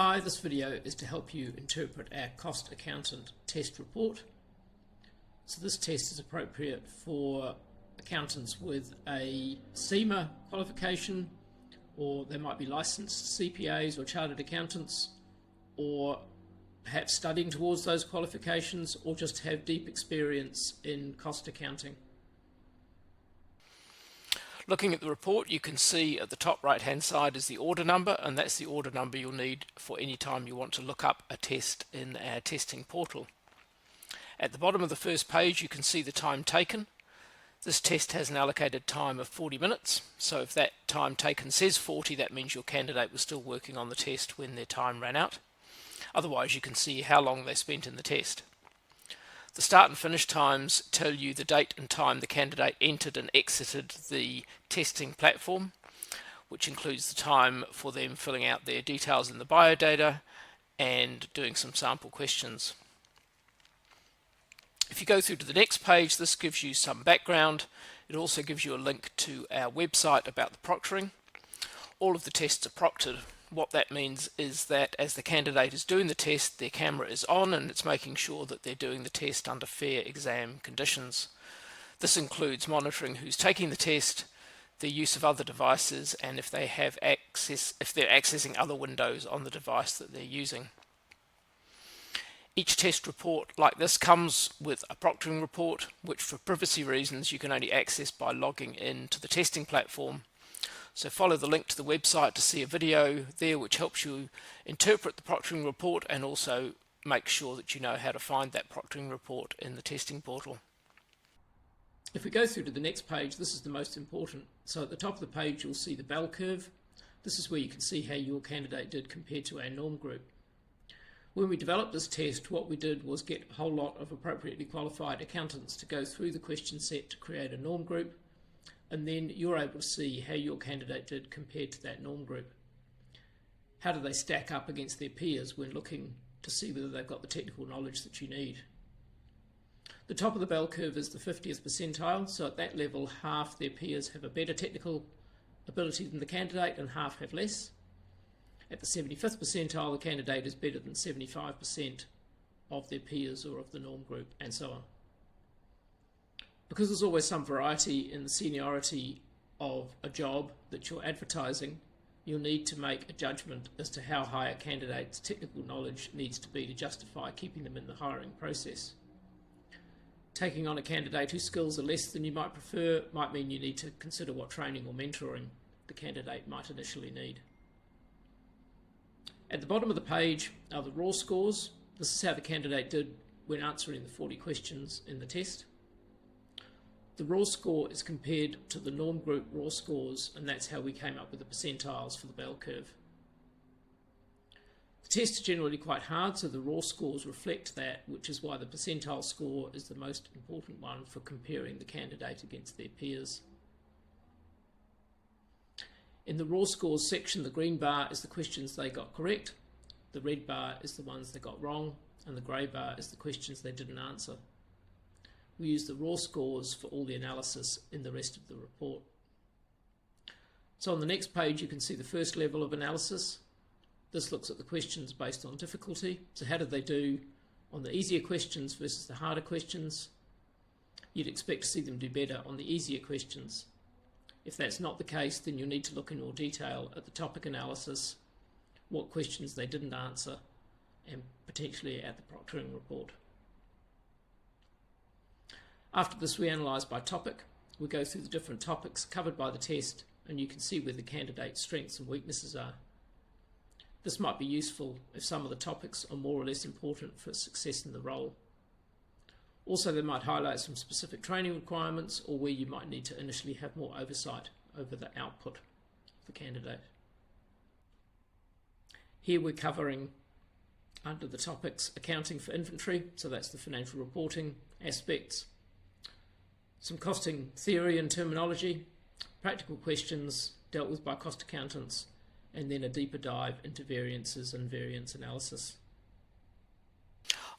Hi, this video is to help you interpret our cost accountant test report. So this test is appropriate for accountants with a CIMA qualification, or they might be licensed CPAs or chartered accountants, or perhaps studying towards those qualifications, or just have deep experience in cost accounting. Looking at the report, you can see at the top right hand side is the order number, and that's the order number you'll need for any time you want to look up a test in our testing portal. At the bottom of the first page you can see the time taken. This test has an allocated time of 40 minutes, so if that time taken says 40, that means your candidate was still working on the test when their time ran out. Otherwise you can see how long they spent in the test. The start and finish times tell you the date and time the candidate entered and exited the testing platform, which includes the time for them filling out their details in the biodata and doing some sample questions. If you go through to the next page, this gives you some background. It also gives you a link to our website about the proctoring. All of the tests are proctored. What that means is that as the candidate is doing the test, their camera is on and it's making sure that they're doing the test under fair exam conditions. This includes monitoring who's taking the test, the use of other devices, and if they're accessing other windows on the device that they're using. Each test report like this comes with a proctoring report, which for privacy reasons you can only access by logging in to the testing platform. So follow the link to the website to see a video there which helps you interpret the proctoring report and also make sure that you know how to find that proctoring report in the testing portal. If we go through to the next page, this is the most important. So at the top of the page you'll see the bell curve. This is where you can see how your candidate did compared to our norm group. When we developed this test, what we did was get a whole lot of appropriately qualified accountants to go through the question set to create a norm group, and then you're able to see how your candidate did compared to that norm group. How do they stack up against their peers when looking to see whether they've got the technical knowledge that you need? The top of the bell curve is the 50th percentile, so at that level half their peers have a better technical ability than the candidate and half have less. At the 75th percentile, the candidate is better than 75% of their peers or of the norm group, and so on. Because there's always some variety in the seniority of a job that you're advertising, you'll need to make a judgment as to how high a candidate's technical knowledge needs to be to justify keeping them in the hiring process. Taking on a candidate whose skills are less than you might prefer might mean you need to consider what training or mentoring the candidate might initially need. At the bottom of the page are the raw scores. This is how the candidate did when answering the 40 questions in the test. The raw score is compared to the norm group raw scores, and that's how we came up with the percentiles for the bell curve. The tests are generally quite hard, so the raw scores reflect that, which is why the percentile score is the most important one for comparing the candidate against their peers. In the raw scores section, the green bar is the questions they got correct, the red bar is the ones they got wrong, and the grey bar is the questions they didn't answer. We use the raw scores for all the analysis in the rest of the report. So on the next page you can see the first level of analysis. This looks at the questions based on difficulty. So how did they do on the easier questions versus the harder questions? You'd expect to see them do better on the easier questions. If that's not the case, then you'll need to look in more detail at the topic analysis, what questions they didn't answer, and potentially at the proctoring report. After this, we analyse by topic. We go through the different topics covered by the test, and you can see where the candidate's strengths and weaknesses are. This might be useful if some of the topics are more or less important for success in the role. Also, they might highlight some specific training requirements or where you might need to initially have more oversight over the output of the candidate. Here we're covering under the topics accounting for inventory, so that's the financial reporting aspects, some costing theory and terminology, practical questions dealt with by cost accountants, and then a deeper dive into variances and variance analysis.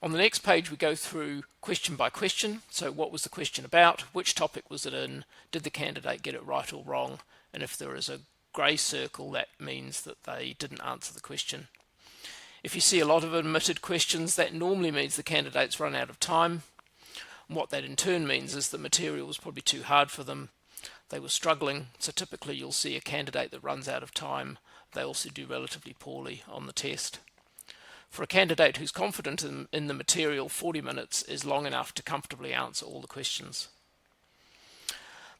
On the next page we go through question by question. So what was the question about? Which topic was it in? Did the candidate get it right or wrong? And if there is a grey circle, that means that they didn't answer the question. If you see a lot of omitted questions, that normally means the candidates run out of time. And what that in turn means is the material was probably too hard for them. They were struggling, so typically you'll see a candidate that runs out of time. They also do relatively poorly on the test. For a candidate who's confident in the material, 40 minutes is long enough to comfortably answer all the questions.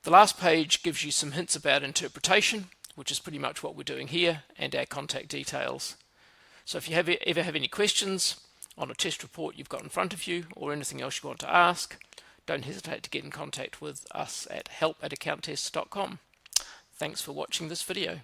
The last page gives you some hints about interpretation, which is pretty much what we're doing here, and our contact details. So if you ever have any questions on a test report you've got in front of you, or anything else you want to ask, don't hesitate to get in contact with us at help@accounttests.com. Thanks for watching this video.